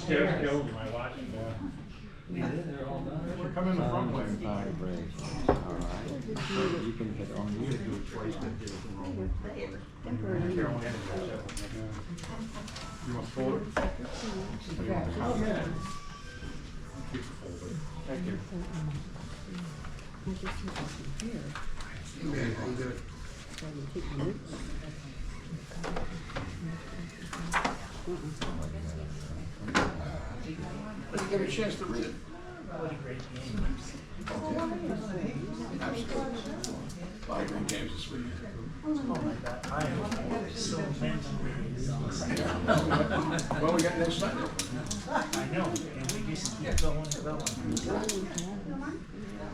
killed my watch. Yeah, they're all done. We're coming in the front way. Alright, so you can hit on you. Do it twice, then get it wrong. You want to fold it? Yeah. Keep it folded. Thank you. Okay, I'm good. Let's give you a chance to read it. What a great game. Absolutely. A lot of great games this week. Oh my God, I am so mentally. Well, we got next Sunday. I know, and we just keep going and going.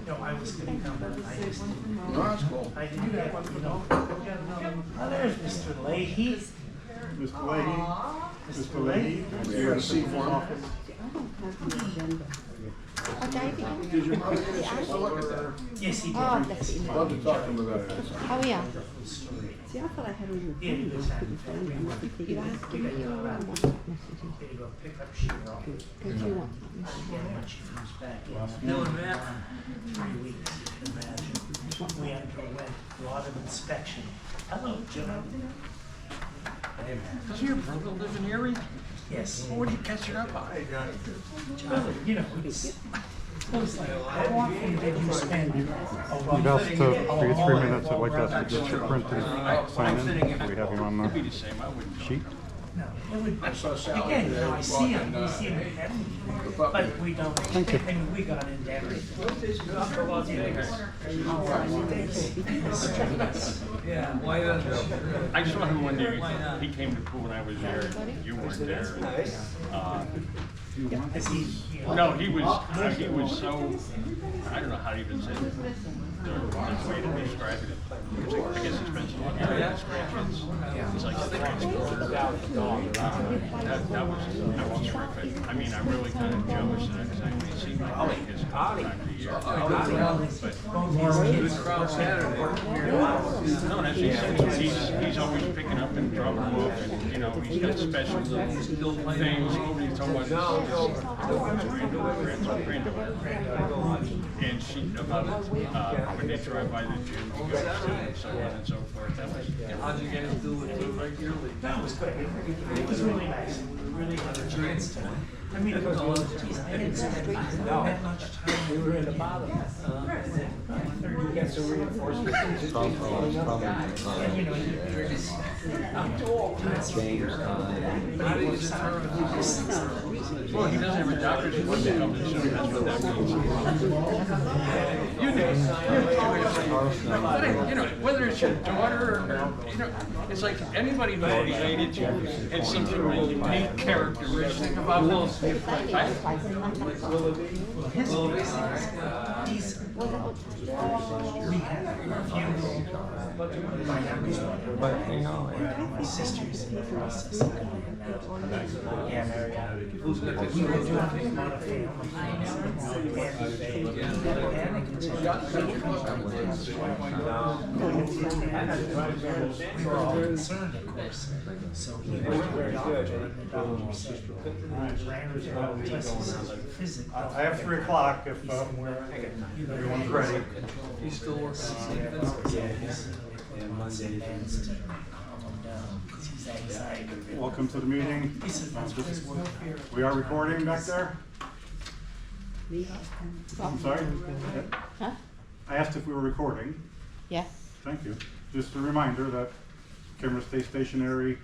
No, I was gonna come, but I just didn't. No, that's cool. I didn't get, you know. Oh, there's Mr. Leahy. Mr. Leahy. Mr. Leahy. You got a seat for him? Did your mother get a chance to look at that? Yes, he did. Oh, bless him. I'd love to talk to him about it. Oh, yeah. See, I thought I had all your Yeah, he phone. was having fun. You have to give me your There you go, pick up sheet rock. Because you want Yeah, when she comes back. Doing that. 3 weeks, you can imagine. We underwent a lot of inspection. Hello, John. Hey, man. Does your brother live in Erie? Yes. What did you catch it up on? Well, you know, it's like, how often did you spend? You'd asked for your 3 minutes, I'd like us to get your print and sign in. We have him on It'd be the the same, I wouldn't. sheet. No, it would, I saw Sally again, you today know, I see walking, him, we see him in heaven, but we don't, I mean, we got into everything. Yeah, why I saw him one day, he came to pool when I was there, you weren't there. Is he, you know, No, he was so, I don't know how to even say it. The best way to describe it. I guess he spends a lot of time with his grandkids. It's like, that was terrific. I mean, I'm really kind of jealous of that because I may see my grandkids a couple times a year. No, that's he's always picking up and dropping them off, and you know he's got special things. Nobody's talking about granddaughter, and she about when they drive by the gym, and so on and so forth. That was. how'd you guys do it regularly? That was good. It was really nice. We really had a chance to. I mean, geez, I didn't spend that much time. We were in the bottom. You got some reinforcements. And you know, you're just. Well, he doesn't have a doctor's appointment coming soon. That's what that means. You know, whether it's your daughter or you know, it's like anybody motivated you and some unique characteristic about Will Smith. We had a few. My youngest one, my sister's in the process of going yeah, we were doing a lot of family we were all concerned, of course. So he went to the doctor, and the doctor said, Landers are all physically. I have 3 o'clock if everyone's ready. He's still working on it. And Monday. Welcome to the meeting. We are recording back there? I'm sorry? Huh? I asked if we were recording. Yeah. Thank you. Just a reminder that cameras stay stationary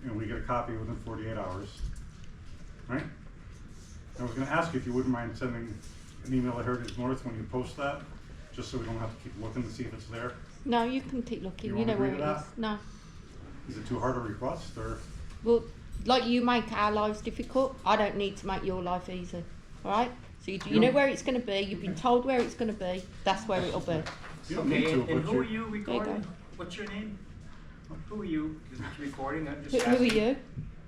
and we get a copy within 48 hours. Right? I was going to ask you if you wouldn't mind sending an email to Heritage North when you post that, just so we don't have to keep looking to see if it's there. No, you can keep looking. You You know wanna where agree it to is. that? No. Is it too hard a request or? Well, like you make our lives difficult, I don't need to make your life easy. All right? So you know where it's going to be. You've been told where it's going to be. That's where it'll be. You don't need to, And but who are you. you recording? What's your name? Who are you recording? I'm just Who are asking. you?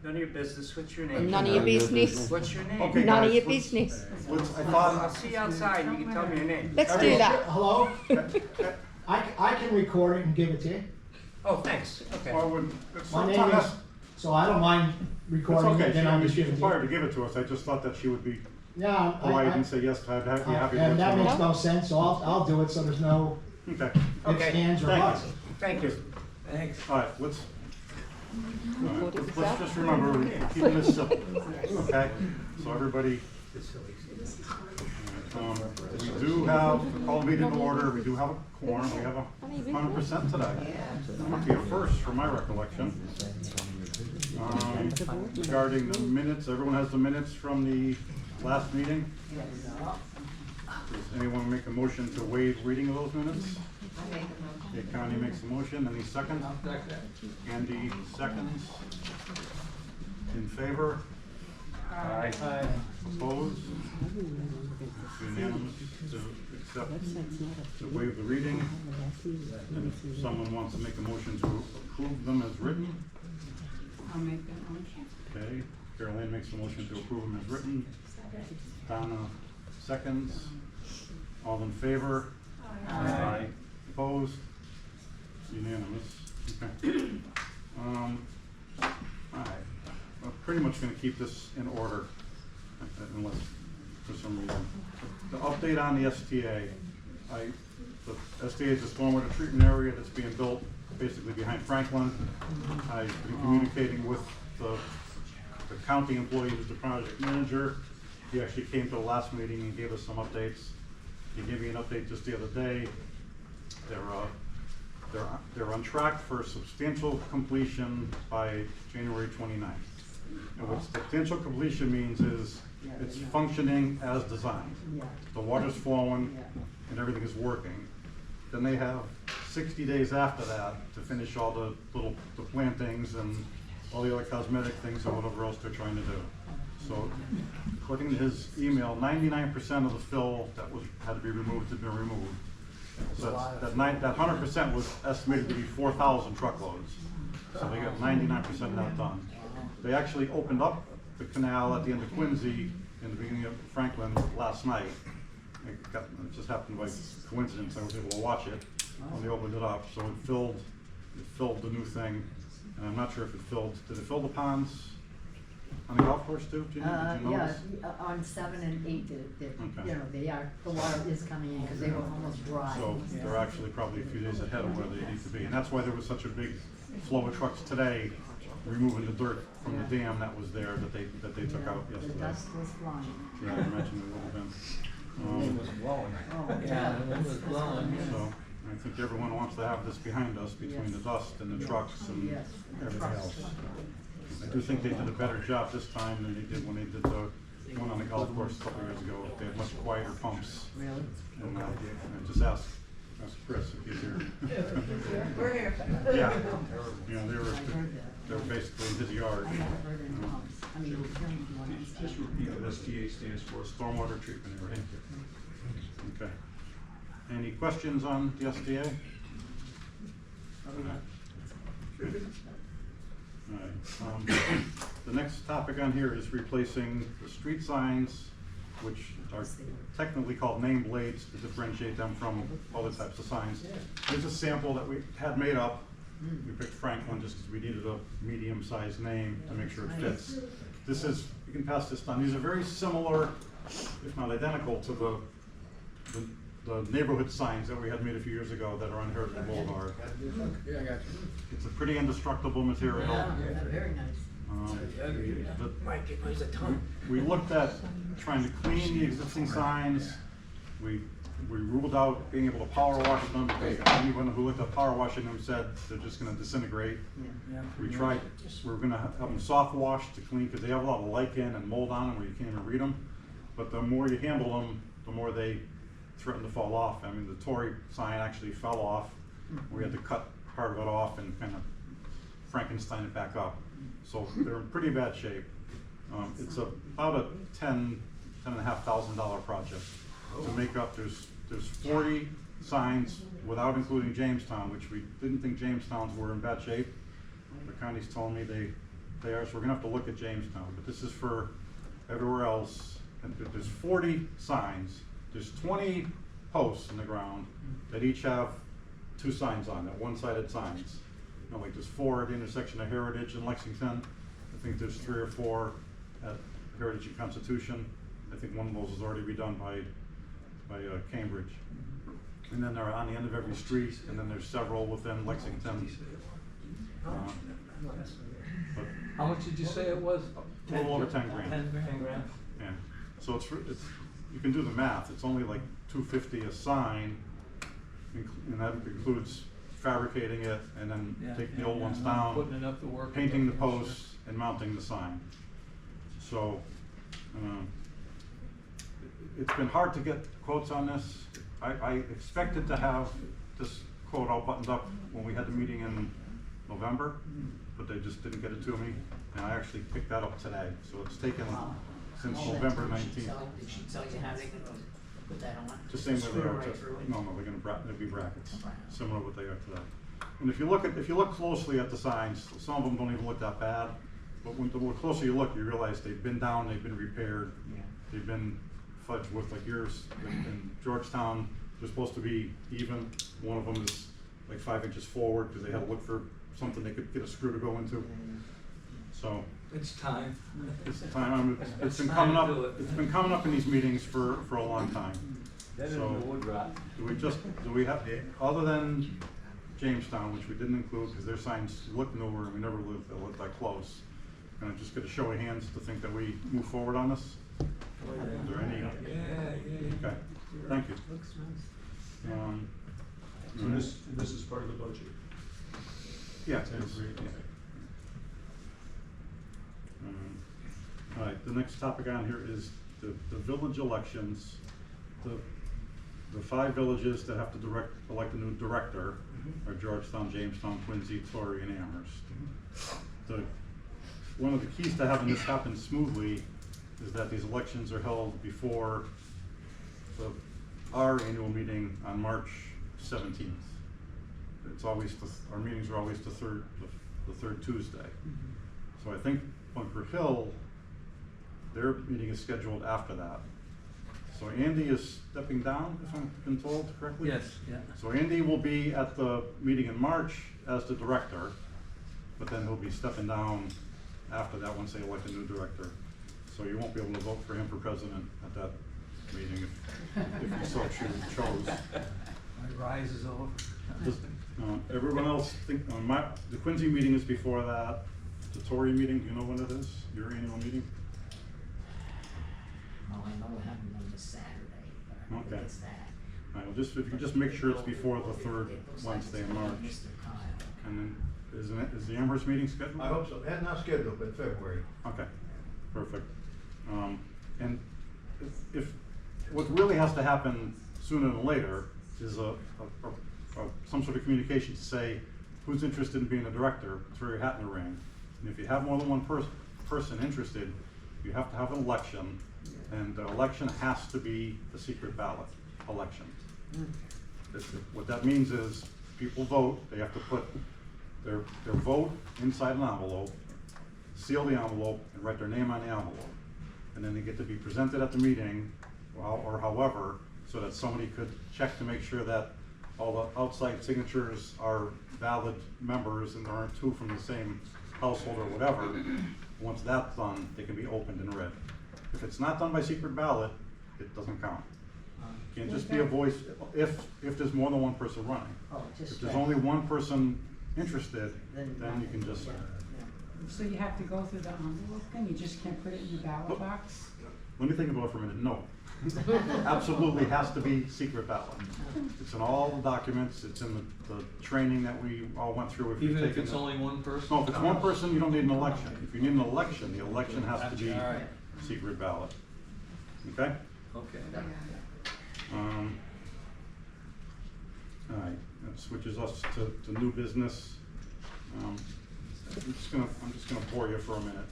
None of your business. What's your name? None of your business. What's your name? Okay, None of guys, your let's- business. I I'll thought, see you outside and you can tell me your name. Let's do that. Hello? I can record it and give it to you. Oh, thanks. Okay. well, My name is So I don't mind It's recording okay, it, then I'll she's just give it to required to you. give it to us, I just thought that she would be Yeah, polite and say, yes, I'd be happy with and that it. makes no sense, so I'll do it, so there's no Okay, ifs, Okay. ands, or Thank buts. you. Thank you. Thanks. alright, let's Record it let's yourself. just remember, we're keeping this simple, okay? So everybody, we do have, we call the meeting to order, we do have a quorum, we have 100% today. Might be a first from my recollection. Regarding the minutes, everyone has the minutes from the last meeting? Does anyone make a motion to waive reading of those minutes? Okay, Connie makes a motion, any second? Andy seconds. In favor? Aye. Opposed? It's unanimous to accept, to waive the reading. And if someone wants to make a motion to approve them as written? I'll make that motion. Okay, Caroline makes a motion to approve them as written. Donna seconds. All in favor? Aye. Opposed? Unanimous. Okay. Alright, I'm pretty much gonna keep this in order, unless for some reason. The update on the STA. The STA is a stormwater treatment area that's being built basically behind Franklin. I've been communicating with the county employee who's the project manager. He actually came to the last meeting and gave us some updates. He gave me an update just the other day. They're on track for substantial completion by January 29th. And what substantial completion means is it's functioning as designed. The water's flowing and everything is working. Then they have 60 days after that to finish all the plantings and all the other cosmetic things and whatever else they're trying to do. So according to his email, 99% of the fill that had to be removed had been removed. So that 100% was estimated to be 4,000 truckloads. So they got 99% of that done. They actually opened up the canal at the end of Quincy in the beginning of Franklin last night. It just happened by coincidence. I was able to watch it when they opened it up. So it filled the new thing. And I'm not sure if did it fill the ponds on the golf course too? Did you notice? Yeah, on 7 and 8, Okay. you know, the water is coming in because they were almost dry. So they're actually probably a few days ahead of where they need to be. And that's why there was such a big flow of trucks today removing the dirt from the dam that was there that they took out yesterday. The dust was flying. Yeah, I mentioned it a little bit. It was blowing. Oh, Yeah, it was blowing. So I think everyone wants to have this behind us between the dust and the trucks and Yes. everything else. I do think they did a better job this time than they did when they did the one on the golf course a couple years ago. They had much quieter pumps. Really? And I just ask Chris if he's here. We're here. Yeah, you know, I heard that. they were basically in his yard. I haven't heard any pumps. I mean, ones. Just repeat what STA stands for. Stormwater treatment area. Okay. Any questions on the SDA? Alright, the next topic on here is replacing the street signs, which are technically called name blades to differentiate them from other types of signs. Here's a sample that we had made up. We picked Franklin just because we needed a medium-sized name to make sure it fits. This is, you can pass this down. These are very similar, if not identical, to the neighborhood signs that we had made a few years ago that are on Heritage Boulevard. Yeah, I got you. It's a pretty indestructible material. Yeah, very nice. Mike, it weighs a ton. We looked at trying to clean the existing signs. We ruled out being able to power wash them because anyone who looked at power washing them said they're just gonna disintegrate. Yeah. We were gonna have them soft washed to clean because they have a lot of lichen and mold on them where you can't even read them. But the more you handle them, the more they threaten to fall off. I mean, the Tory sign actually fell off. We had to cut part of it off and kind of Frankenstein it back up. So they're in pretty bad shape. It's about a $10,500 project to make up. There's 40 signs without including Jamestown, which we didn't think Jamestown's were in bad shape. But Connie's telling me they are, so we're gonna have to look at Jamestown. But this is for everywhere else. And there's 40 signs. There's 20 posts in the ground that each have 2 signs on it, one-sided signs. You know, like there's 4 at the intersection of Heritage and Lexington. I think there's 3 or 4 at Heritage and Constitution. I think one of those has already been done by Cambridge. And then they're on the end of every street, and then there's several within Lexington. But How much did you say it was? a little over 10 grand. 10 grand? Yeah, so it's, you can do the math, it's only like $250 a sign, and that includes fabricating it, and then taking the old ones down, Putting it up to work. painting the posts, and mounting the sign. So, it's been hard to get quotes on this. I expected to have this quote all buttoned up when we had the meeting in November, but they just didn't get it to me, and I actually picked that up today. So it's taken since November 19th. Did she tell you how they could put that on? The same way they are Screw right to, through it? no, they're gonna be brackets, similar to what they are today. And if you look closely at the signs, some of them don't even look that bad, but the more closer you look, you realize they've been down, they've been repaired, they've been fudged with, like yours in Georgetown, they're supposed to be even. One of them is like 5 inches forward, because they had to look for something they could get a screw to go into. So, It's time. it's the time, it's been It's coming time up, to do it. it's been coming up in these meetings for a long time. That isn't So- the wood rot. Do we have, other than Jamestown, which we didn't include because their signs look newer and we never looked that close, and I'm just gonna show of hands to think that we move forward on this? Is there any? Yeah. Okay, thank you. Looks nice. So this is part of the budget? Yeah. 10 grand, okay. All right, the next topic on here is the village elections. The 5 villages that have to elect a new director are Georgetown, Jamestown, Quincy, Torrey, and Amherst. One of the keys to having this happen smoothly is that these elections are held before our annual meeting on March 17th. It's always, our meetings are always the third Tuesday. So I think Bunker Hill, their meeting is scheduled after that. So Andy is stepping down, if I've been told correctly? Yes, yeah. So Andy will be at the meeting in March as the director, but then he'll be stepping down after that once they elect a new director. So you won't be able to vote for him for president at that meeting if you so chose. My rise is over. Does, everyone else think, the Quincy meeting is before that. The Torrey meeting, do you know when it is, your annual meeting? Well, I know we have them on this Saturday, but I don't Okay. think it's that. All right, well, if you could just make sure it's before the third It looks like Wednesday it's in March. Mr. Kyle. And then, is the Amherst meeting scheduled? I hope so. Not scheduled, but February. Okay, perfect. And if what really has to happen sooner than later is some sort of communication to say who's interested in being a director, throw your hat in the ring. And if you have more than one person interested, you have to have an election, and the election has to be a secret ballot election. What that means is people vote, they have to put their vote inside an envelope, seal the envelope, and write their name on the envelope. And then they get to be presented at the meeting, or however, so that somebody could check to make sure that all the outside signatures are valid members and there aren't 2 from the same household or whatever. Once that's done, they can be opened and read. If it's not done by secret ballot, it doesn't count. It can't just be a voice, if there's more than one person running. Oh, just. If there's only one person interested, Then then you can just, So you have to go through the envelope thing, you just can't put it in the ballot box? let me think about it for a minute, no. Absolutely has to be secret ballot. It's in all the documents, it's in the training that we all went through. Even if it's only one person? No, if it's one person, you don't need an election. If you need an election, the election has to be All right. secret ballot. Okay? Okay. All right, that switches us to new business. I'm just gonna bore you for a minute.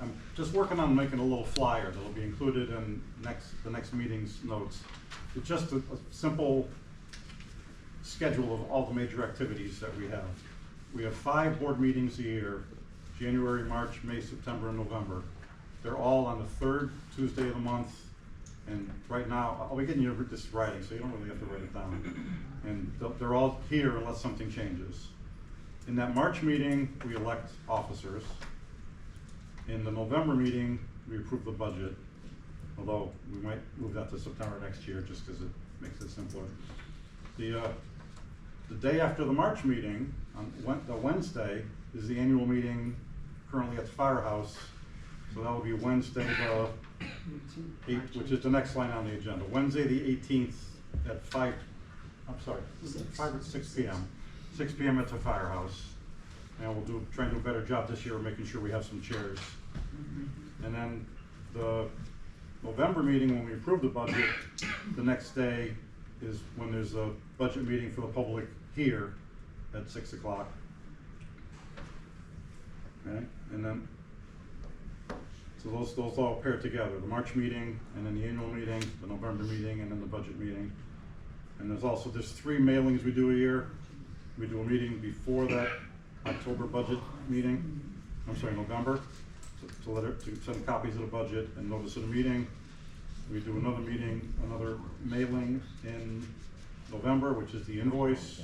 I'm just working on making a little flyer that'll be included in the next meeting's notes. It's just a simple schedule of all the major activities that we have. We have 5 board meetings a year, January, March, May, September, and November. They're all on the 3rd Tuesday of the month. And right now, I'll be getting you this writing, so you don't really have to write it down. And they're all here unless something changes. In that March meeting, we elect officers. In the November meeting, we approved the budget, although we might move that to September next year just because it makes it simpler. The day after the March meeting, on the Wednesday, is the annual meeting currently at the firehouse. So that will be Wednesday the 8th, which is the next line on the agenda. Wednesday the 18th at 5 or 6 p.m. 6 p.m. at the firehouse. And we'll try and do a better job this year of making sure we have some chairs. And then the November meeting, when we approve the budget, the next day is when there's a budget meeting for the public here at 6 o'clock. Okay, and then, so those all pair together, the March meeting, and then the annual meeting, the November meeting, and then the budget meeting. And there's 3 mailings we do a year. We do a meeting before that October budget meeting, November, to send copies of the budget and notice of the meeting. We do another meeting, another mailing in November, which is the invoice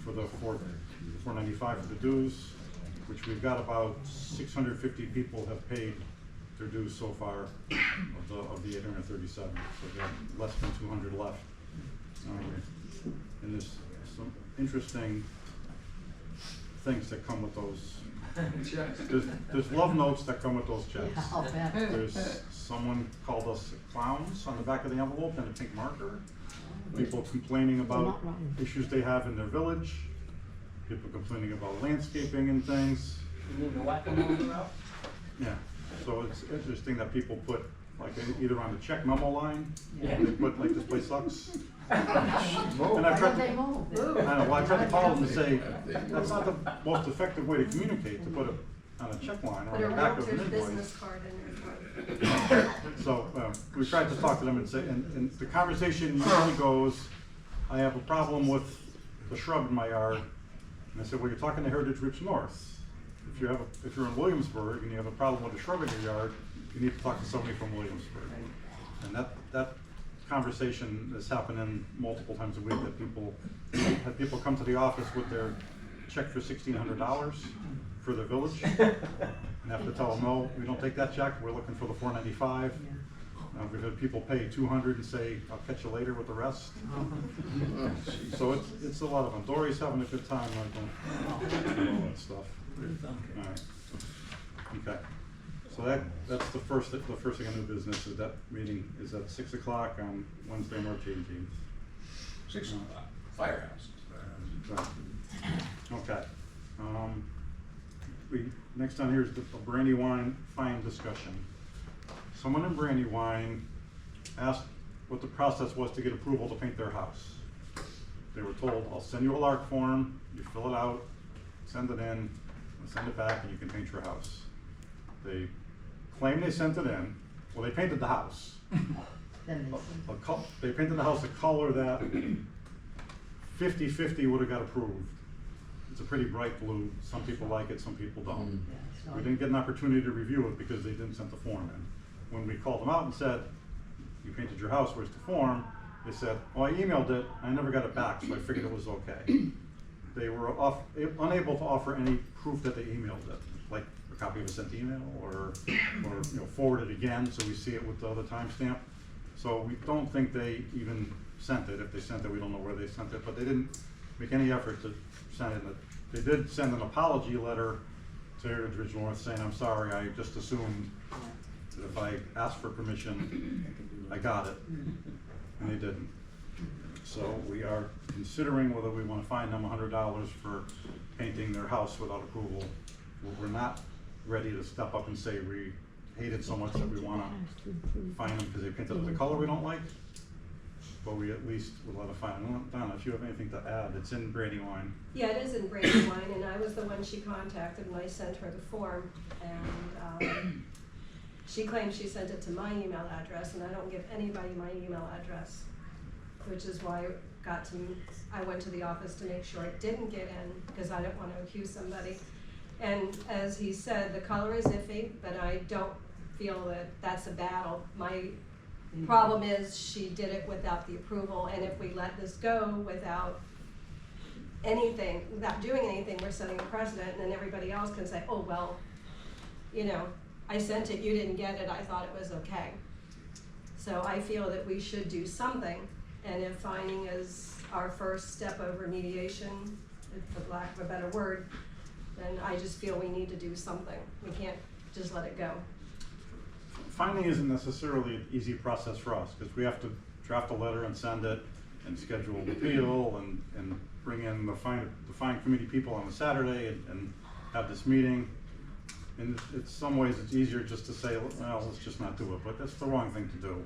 for the $495 for the dues, which we've got about 650 people have paid their dues so far of the 837. So we've got less than 200 left. And there's some interesting things that come with those. There's love notes that come with those checks. Yeah, I'll bet. There's someone called us clowns on the back of the envelope and a pink marker. People complaining about issues they have in their village. People complaining about landscaping and things. You mean the whack-a-mole out? Yeah, so it's interesting that people put like either on the check memo line, Yeah. they put like this place sucks. And Why I tried don't they to, move? I know, well, I tried to call them to say, that's not the most effective way to communicate, to put it on a check line or Put a on the back of an realtor's invoice. business card in your phone. So, we tried to talk to them and say, and the conversation usually goes, I have a problem with the shrub in my yard. And I said, well, you're talking to Heritage Roots North. If you're in Williamsburg and you have a problem with a shrub in your yard, you need to talk to somebody from Williamsburg. And that conversation is happening multiple times a week, that people come to the office with their check for $1,600 for the village. And have to tell them, no, we don't take that check, we're looking for the $495. We've had people pay $200 and say, I'll catch you later with the rest. So it's a lot of them. Dory's having a good time, all that stuff. All right. Okay. So that's the first thing on new business is that meeting is at 6 o'clock on Wednesday, March 18th. 6 o'clock, firehouse. Okay. Next on here is the Brandywine fine discussion. Someone in Brandywine asked what the process was to get approval to paint their house. They were told, I'll send you a LARC form, you fill it out, send it in, send it back, and you can paint your house. They claim they sent it in. Well, they painted the house. They painted the house a color that 50-50 would have got approved. It's a pretty bright blue. Some people like it, some people don't. We didn't get an opportunity to review it because they didn't send the form in. When we called them out and said, you painted your house, where's the form? They said, oh, I emailed it, I never got it back, so I figured it was okay. They were unable to offer any proof that they emailed it, like a copy of a sent email or forward it again so we see it with the other timestamp. So we don't think they even sent it. If they sent it, we don't know where they sent it, but they didn't make any effort to send it. They did send an apology letter to Heritage Ridge North saying, I'm sorry, I just assumed that if I asked for permission, I got it, and they didn't. So we are considering whether we want to fine them $100 for painting their house without approval. We're not ready to step up and say we hate it so much that we want to fine them because they painted it the color we don't like, but we at least would let a fine. Donna, if you have anything to add, it's in Brandywine. Yeah, it is in Brandywine, and I was the one she contacted when I sent her the form, and she claims she sent it to my email address, and I don't give anybody my email address, which is why I went to the office to make sure it didn't get in, because I didn't want to accuse somebody. And as he said, the color is iffy, but I don't feel that that's a battle. My problem is she did it without the approval, and if we let this go without doing anything, we're setting a precedent, and then everybody else can say, oh, well, I sent it, you didn't get it, I thought it was okay. So I feel that we should do something, and if fining is our first step over mediation, for lack of a better word, then I just feel we need to do something. We can't just let it go. Fining isn't necessarily an easy process for us, because we have to draft a letter and send it, and schedule an appeal, and bring in the fine committee people on a Saturday, and have this meeting. In some ways, it's easier just to say, well, let's just not do it, but that's the wrong thing to do.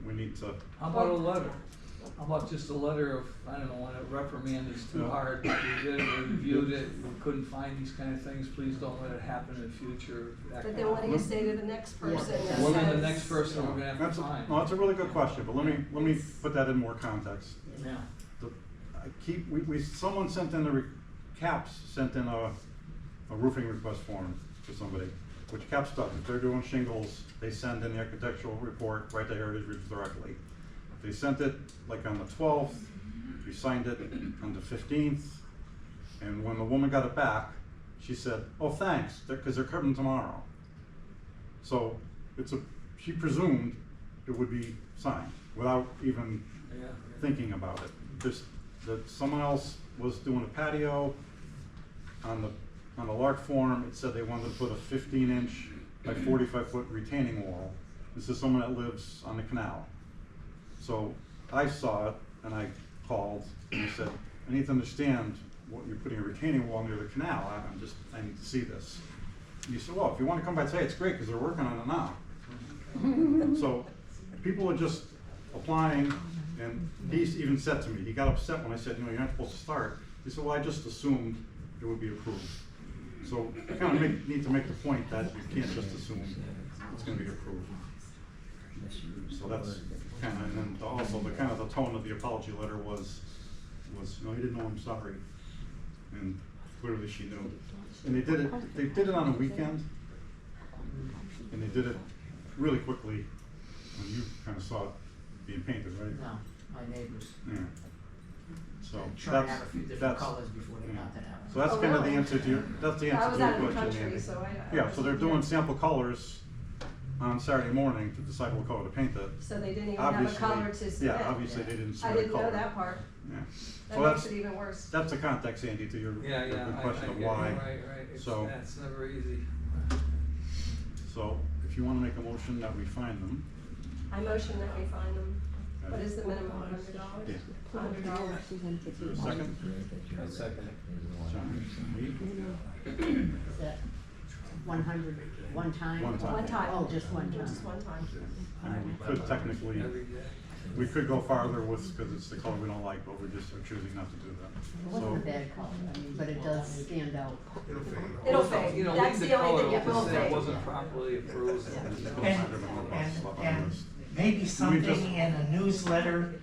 We need to. How about a letter? How about just a letter of, I don't know, when a reprimand is too hard, we did it, we reviewed it, we couldn't find these kind of things, please don't let it happen in the future. But then what do you say to the next person that What are the says- next person we're gonna have to That's find? well, that's a really good question, but let me put that in more context. Yeah. Someone sent in CAPS sent in a roofing request form to somebody, which CAPS does. If they're doing shingles, they send in the architectural report right to Heritage Roofs directly. They sent it like on the 12th, we signed it on the 15th, and when the woman got it back, she said, oh, thanks, because they're coming tomorrow. So she presumed it would be signed without even thinking about it. That someone else was doing a patio on the LARC form. It said they wanted to put a 15-inch by 45-foot retaining wall. This is someone that lives on the canal. So I saw it and I called and I said, I need to understand what you're putting a retaining wall near the canal. I need to see this. And he said, well, if you want to come by today, it's great because they're working on it now. So people are just applying, and he even said to me, he got upset when I said, you're not supposed to start. He said, well, I just assumed it would be approved. So I kind of need to make the point that you can't just assume it's going to be approved. So that's kind of, and then also the tone of the apology letter was, no, he didn't know, I'm sorry. And clearly she knew. And they did it on a weekend, and they did it really quickly, and you kind of saw it being painted, right? No, my neighbors. Yeah. So Trying to have a few different colors before they got that out. So that's kind of the answer to your, that's the answer to your I was out of the question, country, Andy. so I Yeah, so they're doing sample colors on Saturday morning to decide what color to paint it. So they didn't even have a color to submit. Yeah, obviously they didn't I submit a didn't color. know that part. Yeah. That So makes it even worse. That's the context, Andy, to your the question of why. Right. So That's never easy. So if you want to make a motion that we find them. I motion that we find them. Okay. What is the minimum, $100? Yeah. $100. Is there a second? A second. John, Is that 100, one time? One time. One time. Oh, just one time. Just one time. I mean, we could technically, we could go farther with, because it's the color we don't like, but we just are choosing not to do It that. wasn't a So, bad color, I mean, but it does stand out. It'll fade. You know, That's leave the the only color, thing, it will just say it fade. wasn't properly approved. And maybe something in a newsletter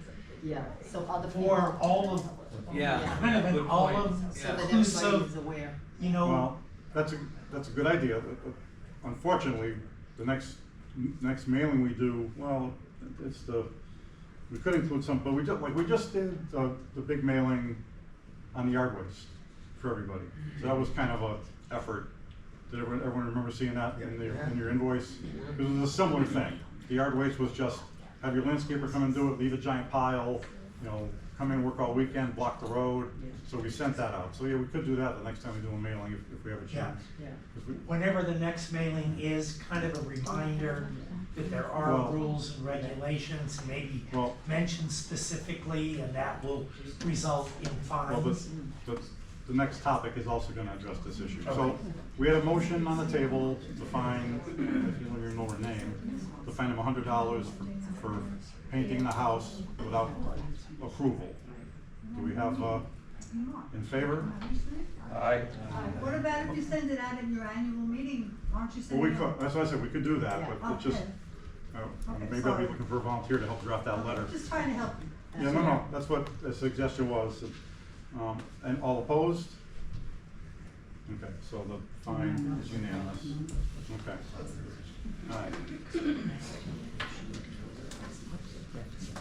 Yeah, so other for people. all of, Yeah. kind of an Good point. olive, So that inclusive, everybody is aware. you know, well, that's a good idea. Unfortunately, the next mailing we do, well, we could include some, but we just did the big mailing on the yard waste for everybody. So that was kind of a effort. Did everyone remember seeing that in your invoice? It was a similar thing. The yard waste was just have your landscaper come and do it, leave a giant pile, come in, work all weekend, block the road. So we sent that out. So yeah, we could do that the next time we do a mailing if we have a chance. Yeah. whenever the next mailing is, kind of a reminder that there are Well- rules and regulations, maybe Well- mentioned specifically, and that will result in Well, fines. the next topic is also gonna address this issue. So, Okay. we had a motion on the table to fine, if you don't even know her name, to fine him $100 for painting the house without approval. Do we have, in favor? Aye. What about if you send it out in your annual meeting? Aren't you Well, sending we it? could, that's what I said, we could do that, Yeah. but it's just, Okay, maybe I'll sorry. be looking for a volunteer to help draft that letter. Just trying to help you. Yeah, no, that's what the suggestion was. And all opposed? Okay, so the fine is unanimous. Okay. All right.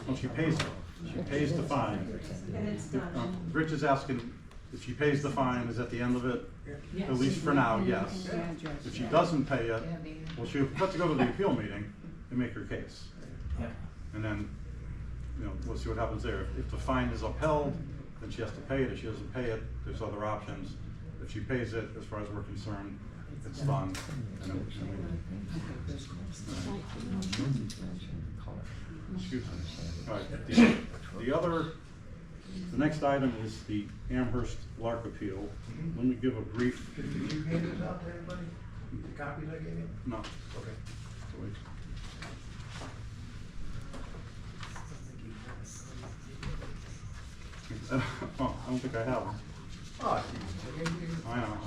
Well, she pays the fine. And it's done. Rich is asking, if she pays the fine, is at the end of it? At least for now, yes. If she doesn't pay it, Well, she'll have to go to the appeal meeting and make her case. Yeah. And then, you know, we'll see what happens there. If the fine is upheld, then she has to pay it. If she doesn't pay it, there's other options. If she pays it, as far as we're concerned, it's done. And then excuse me. All right. The next item is the Amherst LARC appeal. Let me give a brief. Did you hand this out to everybody? The copies I gave you? No. Okay. Wait. Oh, I don't think I have one. Oh, geez. I know,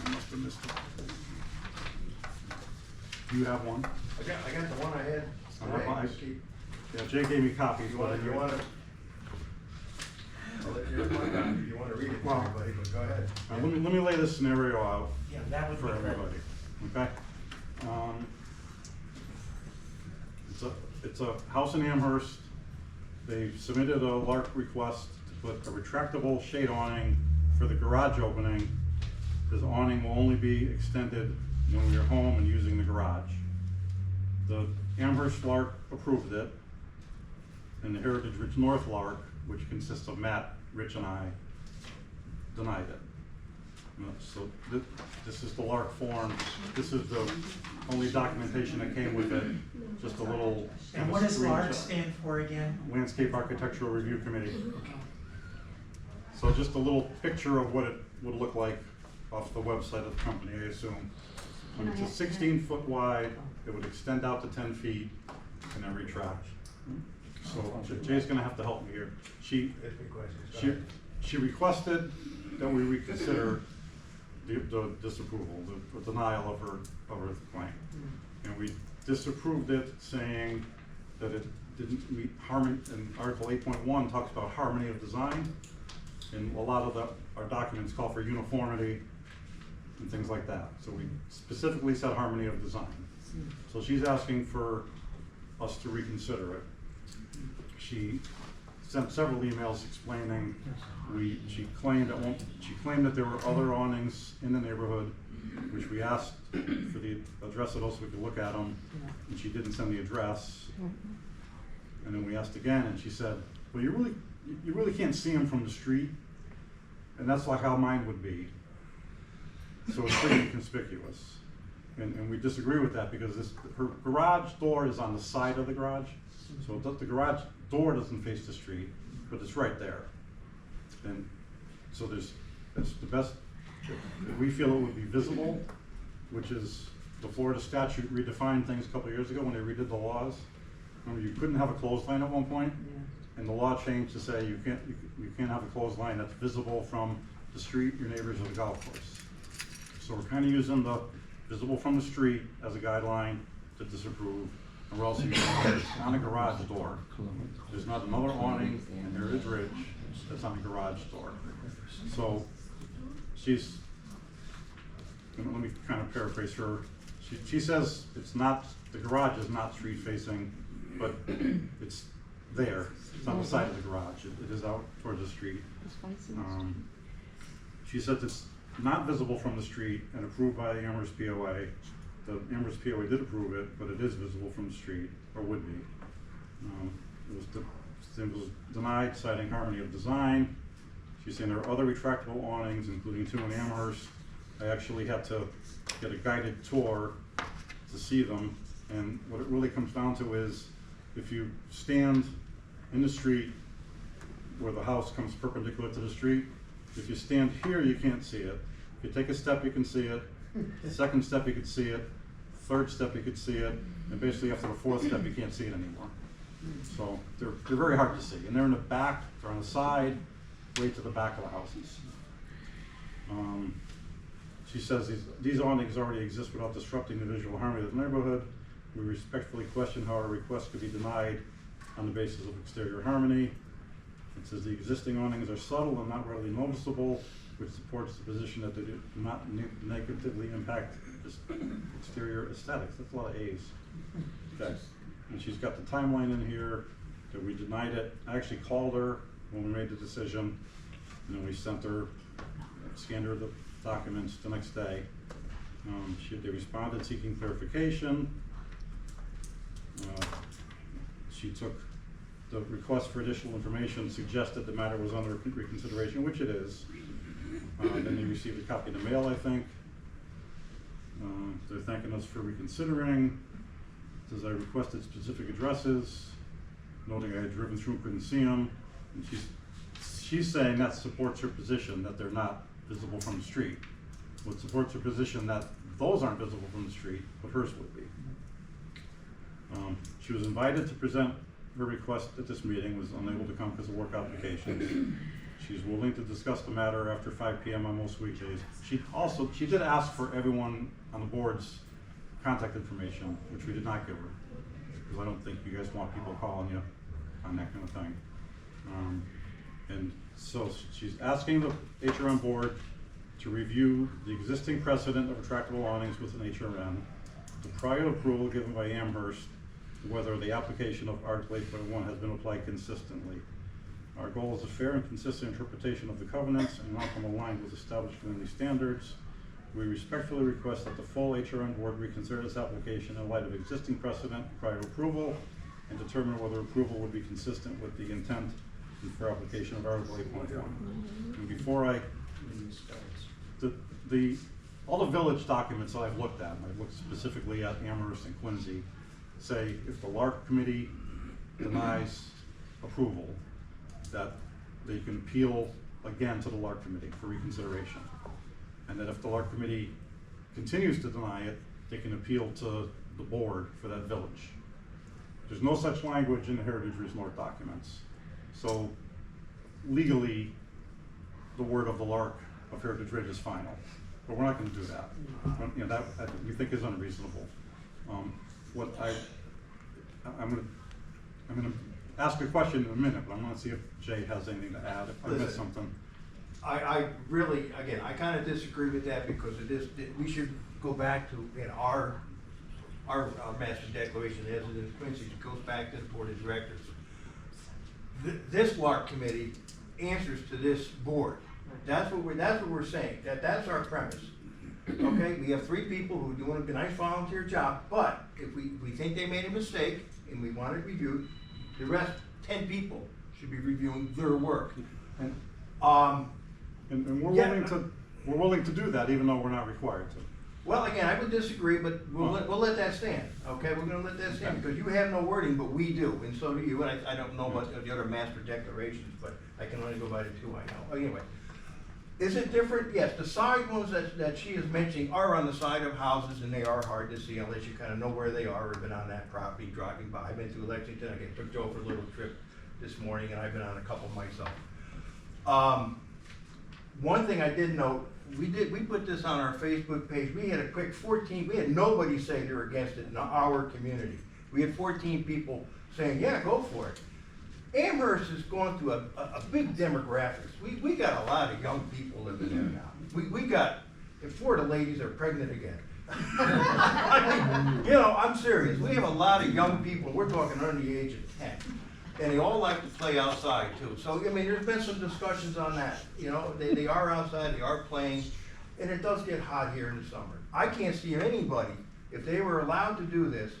I must have missed it. Do you have one? I got the one I had I- today. Yeah, Jay gave me copies. You want to? I'll let you have my copy if you want to read it to Well, everybody, but go ahead. Let me lay this scenario out Yeah, that would be for great. everybody, okay? It's a house in Amherst. They submitted a LARC request to put a retractable shade awning for the garage opening. This awning will only be extended when we are home and using the garage. The Amherst LARC approved it, and the Heritage Ridge North LARC, which consists of Matt, Rich, and I, denied it. So this is the LARC form. This is the only documentation that came with it, just a little. And what does LARC stand for again? Landscape Architectural Review Committee. So just a little picture of what it would look like off the website of the company, I assume. When it's a 16-foot wide, it would extend out to 10 feet and then retract. So Jay's gonna have to help me here. She requested that we reconsider the disapproval, the denial of her claim. And we disapproved it, saying that it didn't meet harmony, and Article 8.1 talks about harmony of design. And a lot of our documents call for uniformity and things like that. So we specifically said harmony of design. So she's asking for us to reconsider it. She sent several emails explaining she claimed that there were other awnings in the neighborhood, which we asked for the address of those so we could look at them, and she didn't send the address. And then we asked again, and she said, well, you really can't see them from the street, and that's like how mine would be. So it's pretty inconspicuous. And we disagree with that because her garage door is on the side of the garage. So the garage door doesn't face the street, but it's right there. And so that's the best, we feel it would be visible, which is the Florida statute redefined things a couple of years ago when they redid the laws. Remember, you couldn't have a clothesline at one point, and the law changed to say you can't have a clothesline that's visible from the street, your neighbors, or the golf course. So we're kind of using the visible from the street as a guideline to disapprove, and we're also using it on a garage door. There's not another awning in Heritage Ridge that's on a garage door. So let me kind of paraphrase her. She says the garage is not street facing, but it's there. It's on the side of the garage. It is out towards the street. She says it's not visible from the street and approved by the Amherst POA. The Amherst POA did approve it, but it is visible from the street, or would be. It was denied, citing harmony of design. She's saying there are other retractable awnings, including 2 in Amherst. I actually had to get a guided tour to see them, and what it really comes down to is if you stand in the street where the house comes perpendicular to the street, if you stand here, you can't see it. If you take a step, you can see it. Second step, you can see it. Third step, you can see it. And basically after the 4th step, you can't see it anymore. So they're very hard to see. And they're in the back, they're on the side, way to the back of the houses. She says these awnings already exist without disrupting the visual harmony of the neighborhood. We respectfully question how our request could be denied on the basis of exterior harmony. It says the existing awnings are subtle and not readily noticeable, which supports the position that they do not negatively impact exterior aesthetics. That's a lot of A's. Okay. And she's got the timeline in here that we denied it. I actually called her when we made the decision, and then we sent her, scanned her the documents the next day. They responded seeking clarification. She took the request for additional information, suggested the matter was under reconsideration, which it is. Then they received a copy in the mail, I think. They're thanking us for reconsidering. It says I requested specific addresses, noting I had driven through and couldn't see them. And she's saying that supports her position that they're not visible from the street. What supports her position that those aren't visible from the street, but hers would be. She was invited to present her request at this meeting, was unable to come because of work obligations. She's willing to discuss the matter after 5 p.m. on most weekdays. She did ask for everyone on the board's contact information, which we did not give her, because I don't think you guys want people calling you on that kind of thing. And so she's asking the HRN board to review the existing precedent of retractable awnings with an HRN, the prior approval given by Amherst, whether the application of Article 8.1 has been applied consistently. Our goal is a fair and consistent interpretation of the covenants and an outcome aligned with established community standards. We respectfully request that the full HRN board reconsider this application in light of existing precedent prior approval and determine whether approval would be consistent with the intent and fair application of Article 8.1. And before all the village documents that I've looked at, and I've looked specifically at Amherst and Quincy, say if the LARC committee denies approval, that they can appeal again to the LARC committee for reconsideration. And that if the LARC committee continues to deny it, they can appeal to the board for that village. There's no such language in the Heritage Resort documents. So legally, the word of the LARC of Heritage Ridge is final. But we're not going to do that. You know, that we think is unreasonable. I'm going to ask a question in a minute, but I'm going to see if Jay has anything to add. If I missed something. I really, again, I kind of disagree with that because we should go back to our master declaration as it is Quincy. It goes back to the board of directors. This LARC committee answers to this board. That's what we're saying. That's our premise. Okay, we have 3 people who are doing a nice volunteer job, but if we think they made a mistake and we want it reviewed, the rest 10 people should be reviewing their work. And we're willing to do that, even though we're not required to. Well, again, I would disagree, but we'll let that stand. Okay, we're going to let that stand because you have no wording, but we do, and so do you. And I don't know about the other master declarations, but I can only go by the 2 I know. Anyway, is it different? Yes, the side ones that she is mentioning are on the side of houses, and they are hard to see unless you kind of know where they are or been on that property driving by. I've been to Lexington. I took Joe for a little trip this morning, and I've been on a couple myself. One thing I did note, we put this on our Facebook page. We had a quick 14, we had nobody say they're against it in our community. We had 14 people saying, yeah, go for it. Amherst is going through a big demographics. We got a lot of young people living there now. We got, if 4 of the ladies are pregnant again. I mean, you know, I'm serious. We have a lot of young people. We're talking under the age of 10. And they all like to play outside too. So, I mean, there's been some discussions on that. You know, they are outside, they are playing, and it does get hot here in the summer. I can't see anybody, if they were allowed to do this,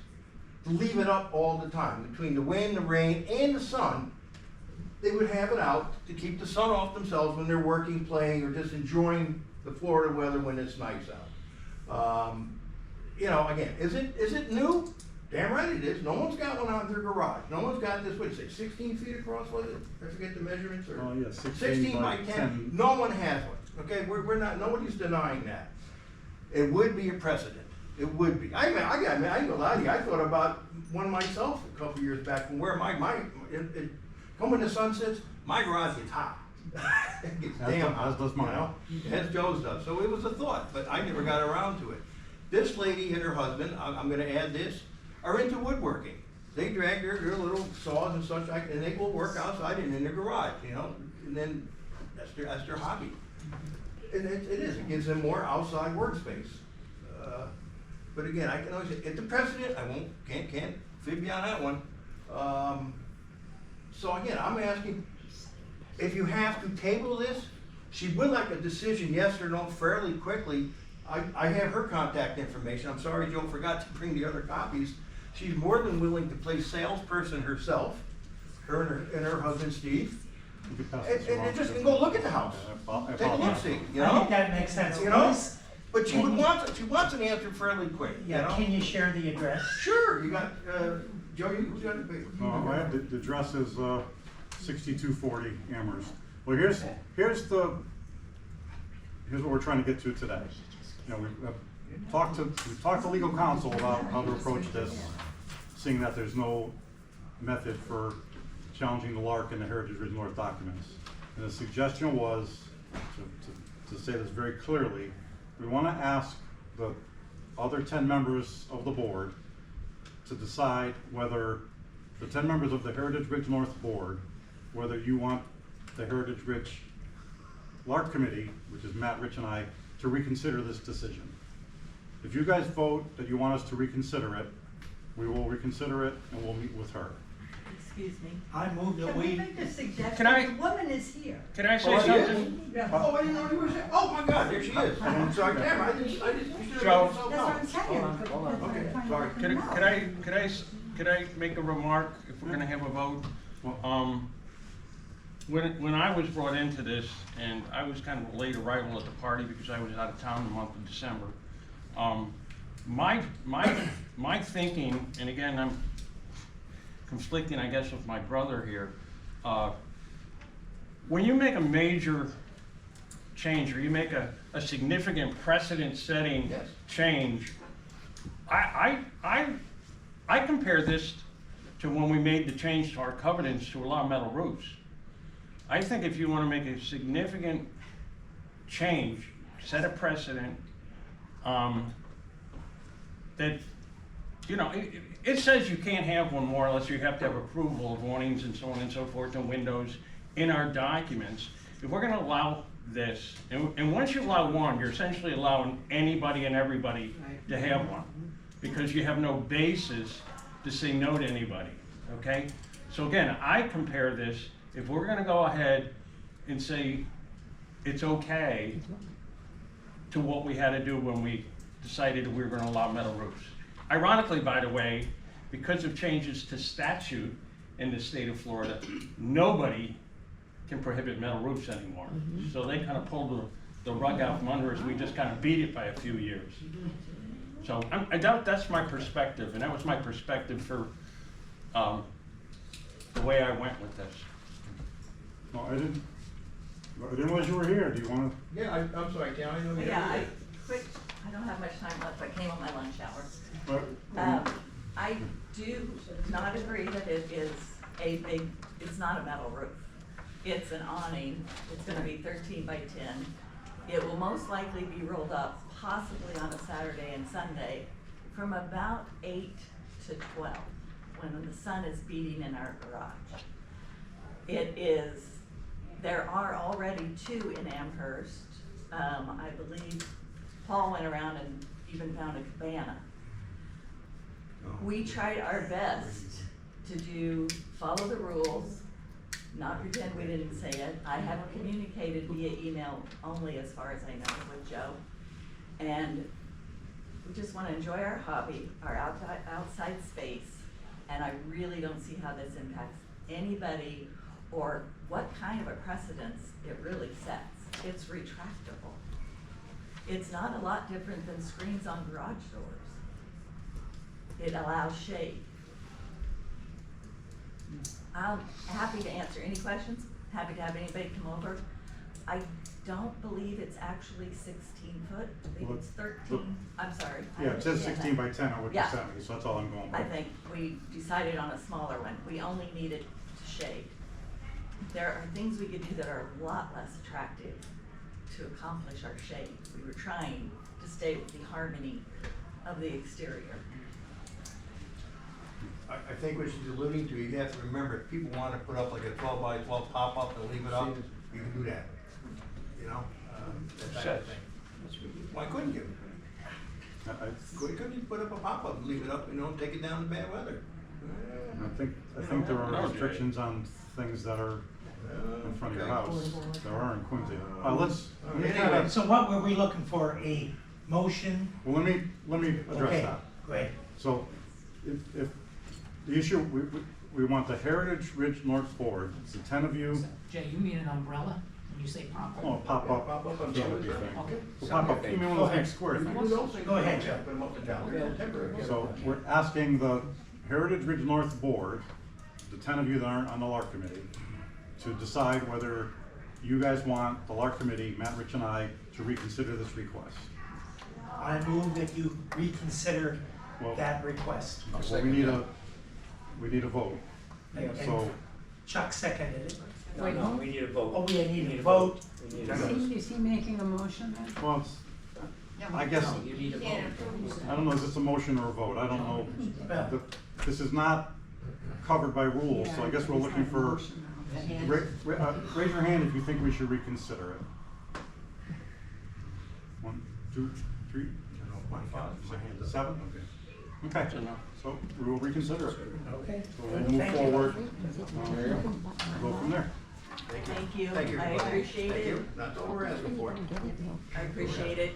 to leave it up all the time. Between the wind, the rain, and the sun, they would have it out to keep the sun off themselves when they're working, playing, or just enjoying the Florida weather when it's nice out. You know, again, is it new? Damn right it is. No one's got one out in their garage. No one's got this, what did you say, 16 feet across, was it? I forget the measurements. Or Oh, yeah, 16 by 10. No one has one. Okay, we're not, nobody's denying that. It would be a precedent. It would be. I ain't gonna lie to you, I thought about one myself a couple years back from where come when the sun sets, my garage gets hot. It gets damn hot. As does mine. You know? As Joe's does. So it was a thought, but I never got around to it. This lady and her husband, I'm gonna add this, are into woodworking. They drag their little saws and such, and they will work outside and in their garage, you know, and then that's their hobby. And it gives them more outside workspace. But again, I can always say, it's a precedent, can't fib you on that one. So again, I'm asking, if you have to table this, she would like a decision, yes or no, fairly quickly, I have her contact information. I'm sorry Joe forgot to bring the other copies. She's more than willing to play salesperson herself, her and her husband Steve, You could pass and, this and around. just and go look at the house. I Take a look, apologize. see, you I know? think that makes sense. You know? Please, But she wants an answer fairly quick, you yeah, know? can you share the address? Sure, you got, Joe, you got the big. I have the address is 6240 Amherst. Well, here's what we're trying to get to today. You know, we've talked to legal counsel about how to approach this, seeing that there's no method for challenging the LARC and the Heritage Ridge North documents. And the suggestion was, to say this very clearly, we want to ask the other 10 members of the board to decide whether the 10 members of the Heritage Ridge North board, whether you want the Heritage Ridge LARC committee, which is Matt, Rich, and I, to reconsider this decision. If you guys vote that you want us to reconsider it, we will reconsider it and we'll meet with her. Excuse me. I move that Can we we, make a suggestion? Can I- The woman is here. Can I say Oh, she something? is? Oh, I didn't know you were there. Oh, my God, there she is. I'm sorry, Tamara, I didn't, you should Joe. have That's what I'm saying. but Okay, I'm sorry. trying to Could I make a remark if we're gonna have a vote? When I was brought into this, and I was kind of a late arrival at the party because I was out of town the month of December. My thinking, and again, I'm conflicting, I guess, with my brother here. When you make a major change, or you make a significant precedent-setting Yes. change, I compare this to when we made the change to our covenants to allow metal roofs. I think if you want to make a significant change, set a precedent, that, you know, it says you can't have one more unless you have to have approval of awnings and so on and so forth and windows in our documents. If we're going to allow this, and once you allow one, you're essentially allowing anybody and everybody to have one, because you have no basis to say no to anybody, okay? So again, I compare this, if we're gonna go ahead and say it's okay, to what we had to do when we decided we were gonna allow metal roofs. Ironically, by the way, because of changes to statute in the state of Florida, nobody can prohibit metal roofs anymore. So they kind of pulled the rug out from under us, we just kind of beat it by a few years. So I doubt that's my perspective, and that was my perspective for the way I went with this. No, I didn't realize you were here. Do you want to? Yeah, I'm sorry, Tam, I know you. Yeah, I don't have much time left, I came on my lunch hour. I do not agree that it is it's not a metal roof. It's an awning, it's gonna be 13 by 10. It will most likely be rolled up, possibly on a Saturday and Sunday, from about 8 to 12, when the sun is beating in our garage. There are already 2 in Amherst. I believe Paul went around and even found a cabana. We tried our best to follow the rules, not pretend we didn't say it. I have communicated via email only, as far as I know, with Joe. And we just want to enjoy our hobby, our outside space, and I really don't see how this impacts anybody or what kind of a precedence it really sets. It's retractable. It's not a lot different than screens on garage doors. It allows shade. I'm happy to answer any questions, happy to have anybody come over. I don't believe it's actually 16 foot, I think Well, it's 13, I'm sorry. I Yeah, it says understand 16 that. by 10 on what you Yeah. sent me, so that's all I'm going by. I think we decided on a smaller one. We only needed to shade. There are things we could do that are a lot less attractive to accomplish our shade. We were trying to stay with the harmony of the exterior. I think what she's alluding to, you have to remember, if people want to put up like a 12 by 12 pop-up and leave it up, you can do that. You know, that type of thing. Why couldn't you? Couldn't you put up a pop-up and leave it up, you know, and take it down in bad weather? I think there are restrictions on things that are in front of your house. There are in Quincy. Let's. So what were we looking for, a motion? Well, let me address Okay, that. go ahead. So, if the issue, we want the Heritage Ridge North Board, it's the 10 of you, Jay, you mean an umbrella when you say pop up? oh, pop up. on Yeah, Tuesday. Okay. Well, pop up, you mean one of those big square things. Go ahead, Joe. Put them up and down, temporary. So, we're asking the Heritage Ridge North Board, the 10 of you that aren't on the LARC committee, to decide whether you guys want the LARC committee, Matt, Rich, and I, to reconsider this request. I move that you reconsider Well- that request. Well, we need a vote. And So, Chuck seconded it. Wait, no? We need a vote. Oh, we need a vote. We need a vote. Is he making a motion then? well, I guess, No, you need a vote. I don't know, is this a motion or a vote? I don't know. Well, This is not covered by rules, so I guess we're looking for, raise your hand if you think we should reconsider it. 1, 2, 3, 7? Okay, so we will reconsider it. okay. So we'll move Thank you. forward, go from there. Thank you, Thank you. I appreciate Thank it. you. That's all we're asking for. I appreciate it.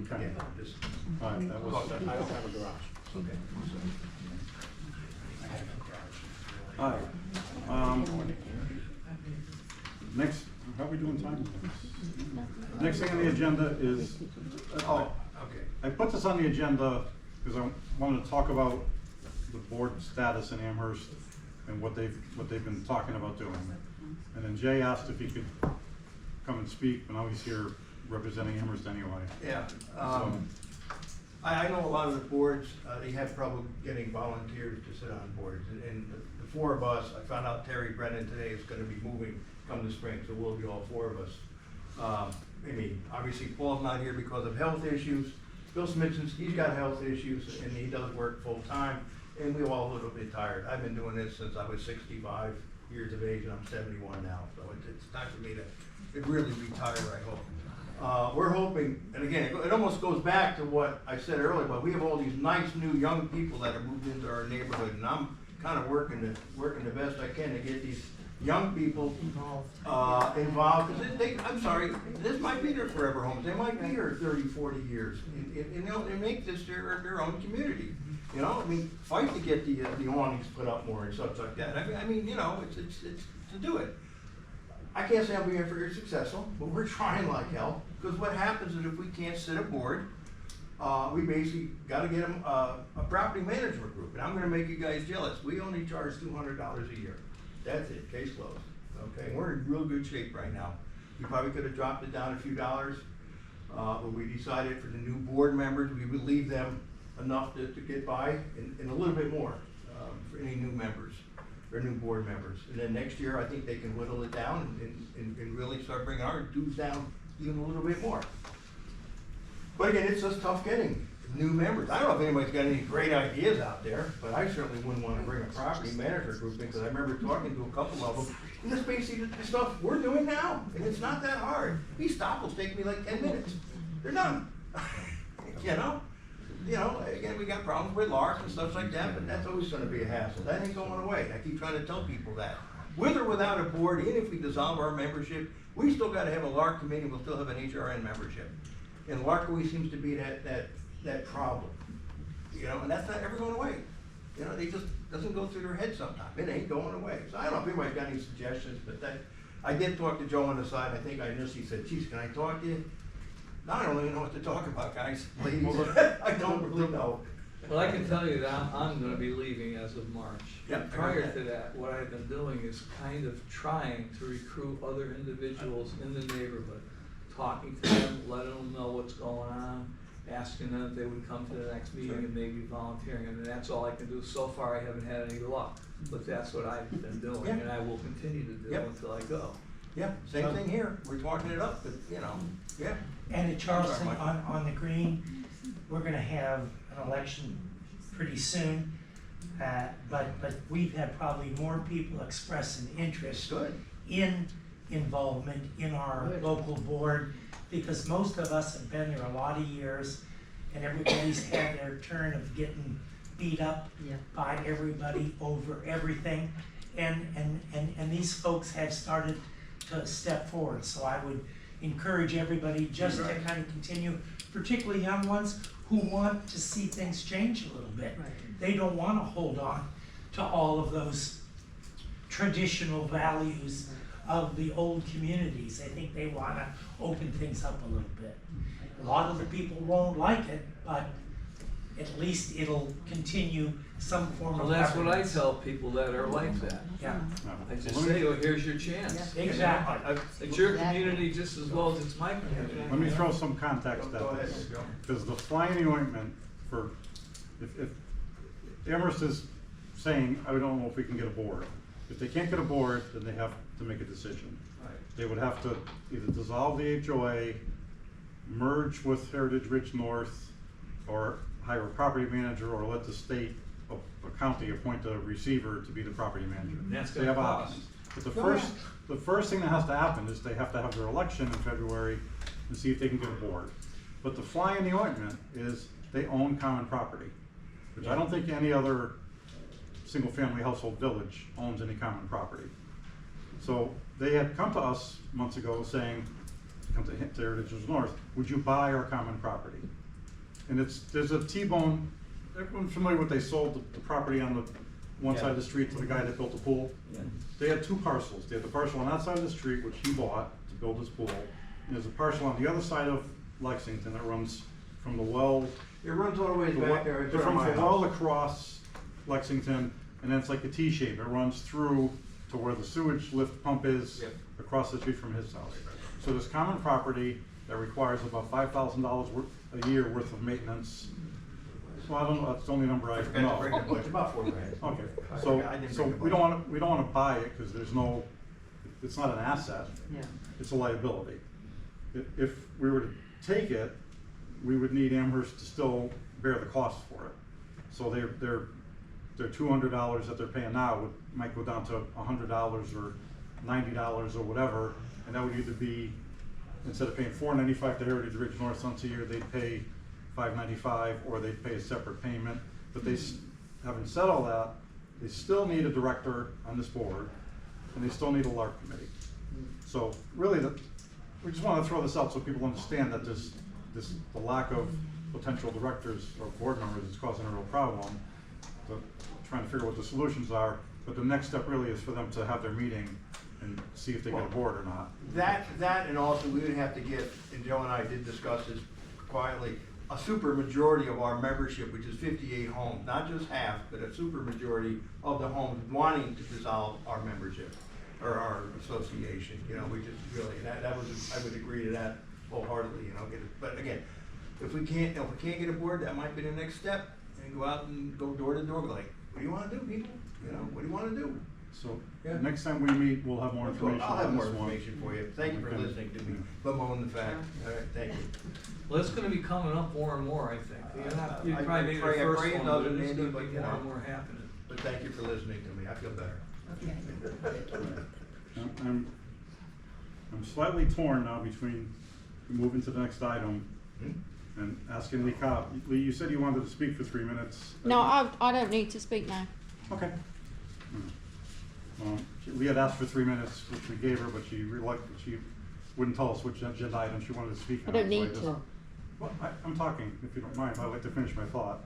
Okay. All right, that was, I don't have a garage. Okay. all right. Next, how are we doing time? Next thing on the agenda is, Oh, okay. I put this on the agenda because I wanted to talk about the board status in Amherst and what they've been talking about doing. And then Jay asked if he could come and speak, but now he's here representing Amherst anyway. Yeah, I know a lot of the boards, they have trouble getting volunteers to sit on boards, and the four of us, I found out Terry Brennan today is gonna be moving come the spring, so we'll be all four of us. I mean, obviously Paul's not here because of health issues. Bill Smithson's, he's got health issues, and he does work full-time, and we're all a little bit tired. I've been doing this since I was 65 years of age, and I'm 71 now, so it's time for me to really retire, I hope. We're hoping, and again, it almost goes back to what I said earlier, but we have all these nice new young people that have moved into our neighborhood, and I'm kind of working the best I can to get these young people involved, because I'm sorry, this might be their forever homes. They might be here 30, 40 years, and they make this their own community. You know, I mean, fight to get the awnings put up more and stuff like that. I mean, you know, it's to do it. I can't say I'm being very successful, but we're trying like hell, because what happens is if we can't sit a board, we basically gotta get them a property management group, and I'm gonna make you guys jealous. We only charge $200 a year. That's it, case closed. Okay, we're in real good shape right now. We probably could have dropped it down a few dollars, but we decided for the new board members, we would leave them enough to get by, and a little bit more for any new members or new board members. And then next year, I think they can whittle it down and really start bringing our dues down even a little bit more. But again, it's just tough getting new members. I don't know if anybody's got any great ideas out there, but I certainly wouldn't want to bring a property manager group in, because I remember talking to a couple of them, and this basically the stuff we're doing now, and it's not that hard. These stop will take me like 10 minutes. They're done. You know, again, we got problems with LARC and stuff like that, but that's always gonna be a hassle. That ain't going away. I keep trying to tell people that. With or without a board, even if we dissolve our membership, we still gotta have a LARC committee, we'll still have an HRN membership. And LARC always seems to be that problem, you know, and that's not ever going away. You know, they just, doesn't go through their head sometimes. It ain't going away. So I don't know if anybody's got any suggestions, but I did talk to Joe on the side. I think I initially said, geez, can I talk to you? Now I don't really know what to talk about, guys, ladies. I don't really know. Well, I can tell you that I'm gonna be leaving as of March. Yeah, And prior to that, what I've been doing is kind of trying to recruit other individuals in the neighborhood, talking to them, letting them know what's going on, asking them if they would come to the next meeting and maybe volunteering, and that's all I can do. So far, I haven't had any luck, but that's what I've been doing, and I will continue to do until I go. Yeah, same thing here. We're talking it up, but, you know, yeah. And at Charleston, on the green, we're gonna have an election pretty soon. But we've had probably more people express an interest in involvement in our local board, because most of us have been there a lot of years, and everybody's had their turn of getting beat up Yeah. by everybody over everything. And these folks have started to step forward, so I would encourage everybody just to kind of continue, particularly young ones who want to see things change a little bit. Right. They don't want to hold on to all of those traditional values of the old communities. I think they want to open things up a little bit. A lot of the people won't like it, but at least it'll continue some form Well, of that's what I governance. tell people that are like that. Yeah, I just say, oh, here's your chance. exactly. It's your community just as well as it's my community. Let me throw some context Go at ahead, this, Joe. because the fly in the ointment for, if Amherst is saying, I don't know if we can get a board. If they can't get a board, then they have to make a decision. They would have to either dissolve the HOA, merge with Heritage Ridge North, or hire a property manager, or let the state, a county appoint a receiver to be the property manager. That's They gonna have cost. options. But the first thing that has to happen is they have to have their election in February and see if they can get a board. But the fly in the ointment is they own common property, which I don't think any other single-family household village owns any common property. So they had come to us months ago saying, come to Heritage Ridge North, would you buy our common property? And there's a T-bone, everyone's familiar with, they sold the property on the one side of the street to the guy that built the pool. They had two parcels. They had the parcel on that side of the street, which he bought to build his pool. And there's a parcel on the other side of Lexington that runs from the well. It runs all the way back there. It runs the well across Lexington, and then it's like a T shape. It runs through to where the sewage lift pump is, across the street from his house. So there's common property that requires about $5,000 a year worth of maintenance. So I don't know, that's the only number I know. It's about $4 grand. Okay, I didn't so bring the we don't wanna buy it, cause there's no, it's not an asset. Yeah. It's a liability. If we were to take it, we would need Amherst to still bear the cost for it. So their $200 that they're paying now might go down to $100 or $90 or whatever, and that would either be, instead of paying $495 to Heritage Ridge North once a year, they'd pay $595, or they'd pay a separate payment. But they, having said all that, they still need a director on this board, and they still need a LARC committee. So really, we just want to throw this out so people understand that the lack of potential directors or board members is causing a real problem. So trying to figure what the solutions are, but the next step really is for them to have their meeting and see if they get a board or not. That, and also we would have to get, and Joe and I did discuss this quietly, a super majority of our membership, which is 58 homes, not just half, but a super majority of the homes wanting to dissolve our membership or our association, you know, we just really, that was, I would agree to that wholeheartedly, you know, get it. But again, if we can't get a board, that might be the next step, and go out and go door to door, like, what do you wanna do, people? You know, what do you wanna do? So next time we meet, we'll have more information I'll have on more this one. information for you. Thank you for Okay. listening to me bemoan the fact. All right, thank you. Well, it's gonna be coming up more and more, I think. You I probably made the pray first it one, doesn't, but it's Andy, gonna but, be you more know. and more happening. But thank you for listening to me. I feel better. I'm slightly torn now between moving to the next item and asking Lee Cobb. Lee, you said you wanted to speak for 3 minutes. No, I don't need to speak now. Okay. Lee had asked for 3 minutes, which we gave her, but she wouldn't tell us which agenda item she wanted to speak I on. don't need to. Well, I'm talking, if you don't mind, I'd like to finish my thought.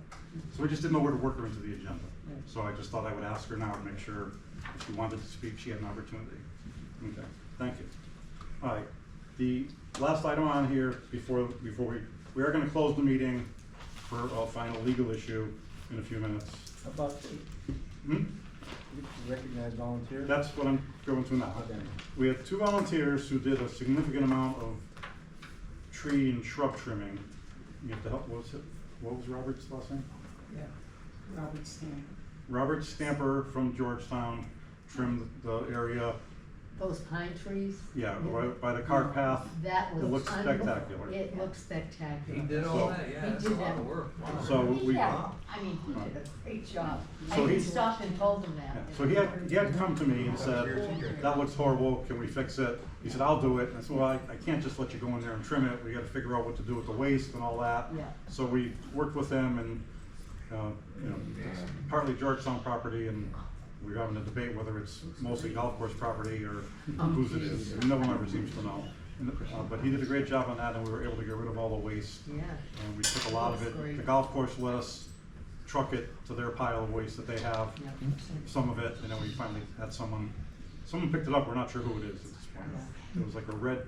So we just didn't know where to work her into the agenda. So I just thought I would ask her now to make sure if she wanted to speak, she had an opportunity. Okay, thank you. All right, the last item on here before we are gonna close the meeting for a final legal issue in a few minutes. About recognize volunteers? That's what I'm going to now. We had 2 volunteers who did a significant amount of tree and shrub trimming. You have to help, what was Robert's last name? Yeah, Robert Stamp. Robert Stamper from Georgetown trimmed the area. Those pine trees? Yeah, by the cart path. That was It looks spectacular. It looks spectacular. He did all that, yeah, He that's did a lot that. of work. Wow. So we. Yeah, I mean, he did a great job. So I he- stopped and told him that. Yeah, so he had come to me and said, that looks horrible, can we fix it? He said, I'll do it. And I said, well, I can't just let you go in there and trim it. We gotta figure out what to do with the waste and all that. Yeah. So we worked with him and You know, it's partly Georgetown property, and we're having a debate whether it's mostly golf course property or whose it is. No one ever seems to know. But he did a great job on that, and we were able to get rid of all the waste. Yeah. We took a lot of it. The golf course let us truck it to their pile of waste that they have, some of it, and then we finally had someone picked it up. We're not sure who it is at this point. It was like a red.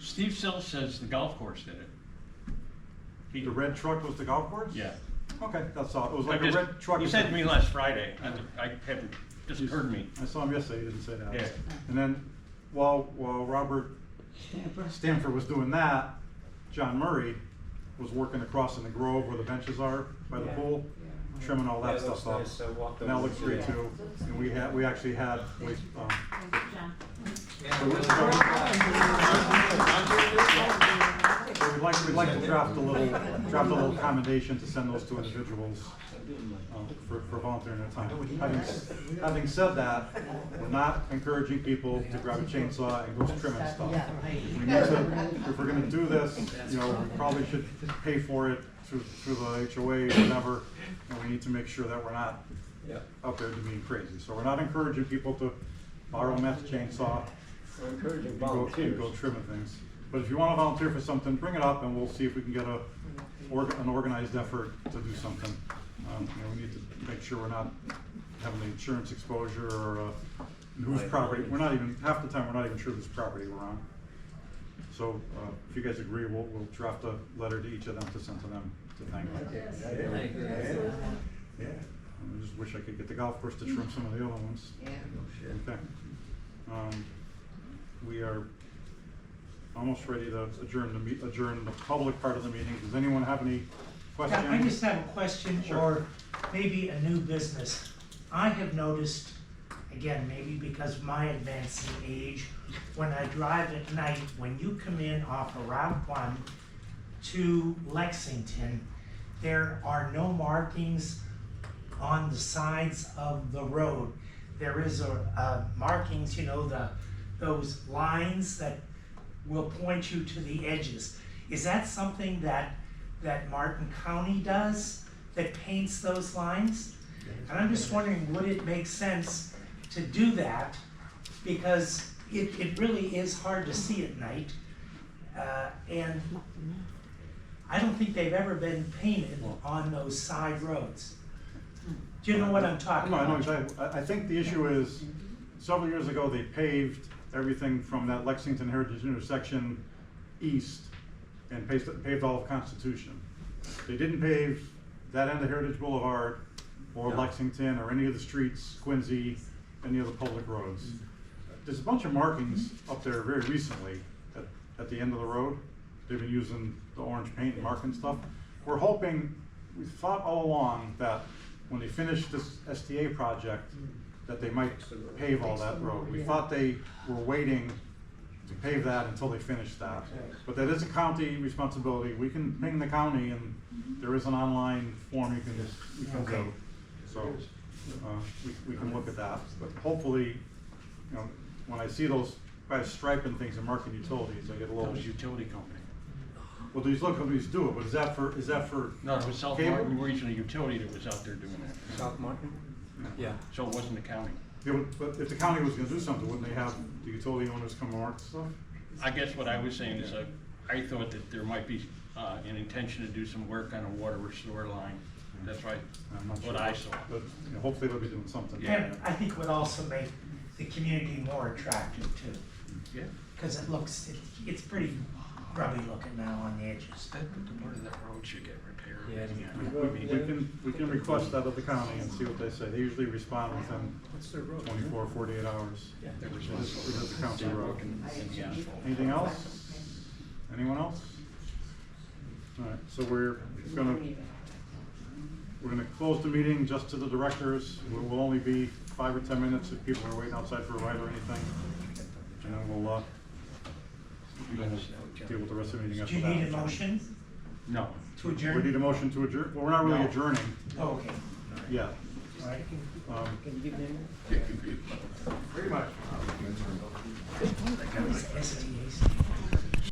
Steve Sells says the golf course did it. The red truck was the golf course? Yeah. Okay, that's all. It was like a red truck. He said to me last Friday, I haven't, just heard me. I saw him yesterday, he didn't say that. Yeah. And then, while Robert Stanford was doing that, John Murray was working across in the grove where the benches are by the pool, trimming all that stuff up. And that looks great too. And we actually had waste, so we'd like to draft a little commendation to send those two individuals for volunteering their time. Having said that, we're not encouraging people to grab a chainsaw and go trimming stuff. We need to, if we're going to do this, you know, we probably should pay for it through the HOA or whatever, and we need to make sure that we're not out there being crazy. So we're not encouraging people to borrow a meth chainsaw. We're encouraging and volunteers. go trimming things. But if you want to volunteer for something, bring it up, and we'll see if we can get an organized effort to do something. You know, we need to make sure we're not having the insurance exposure or whose property. We're not even, half the time we're not even sure whose property we're on. So if you guys agree, we'll draft a letter to each of them to send to them to thank them. I just wish I could get the golf course to trim some of the other ones. Okay. We are almost ready to adjourn the public part of the meeting. Does anyone have any questions? I just have a question, or maybe a new business. I have noticed, again, maybe because of my advancing age, when I drive at night, when you come in off of Route 1 to Lexington, there are no markings on the sides of the road. There is markings, you know, those lines that will point you to the edges. Is that something that Martin County does, that paints those lines? And I'm just wondering, would it make sense to do that? Because it really is hard to see at night. And I don't think they've ever been painted on those side roads. Do you know what I'm talking about? No, I know exactly. I think the issue is, several years ago, they paved everything from that Lexington Heritage intersection east and paved all of Constitution. They didn't pave that end of Heritage Boulevard or Lexington or any of the streets, Quincy, any of the public roads. There's a bunch of markings up there very recently at the end of the road. They've been using the orange paint and marking stuff. We're hoping, we thought all along that when they finish this STA project, that they might pave all that road. We thought they were waiting to pave that until they finish that. But that is a county responsibility. We can ping the county, and there is an online form you can do. So we can look at that. But hopefully, you know, when I see those guys striping things and marking utilities, I get a little. That was utility company. Well, these local companies do it, but is that for No, it was South Martin Regional Utility that was out there doing that. South Martin? Yeah. So it wasn't the county. But if the county was going to do something, wouldn't they have the utility owners come and mark stuff? I guess what I was saying is I thought that there might be an intention to do some work on a water restore line. That's right. I'm not what sure. I saw. But you know, hopefully they'll be doing something. And I think it would also make the community more attractive too. Yeah. Because it's pretty grubby looking now on the edges. That part of that road should get repaired. We can request that of the county and see what they say. They usually respond within 24 or 48 hours. Yeah, they're It responsible. is the county road. Yeah. Anything else? Anyone else? All right, so we're gonna close the meeting just to the directors. We'll only be 5 or 10 minutes if people are waiting outside for a ride or anything. And then we'll deal with the rest of the meeting after Do that. you need a motion No. to adjourn? We need a motion to adjourn. Well, we're not really adjourning. Oh, okay. Yeah. All right. Can you give them? Pretty much. What is STAC?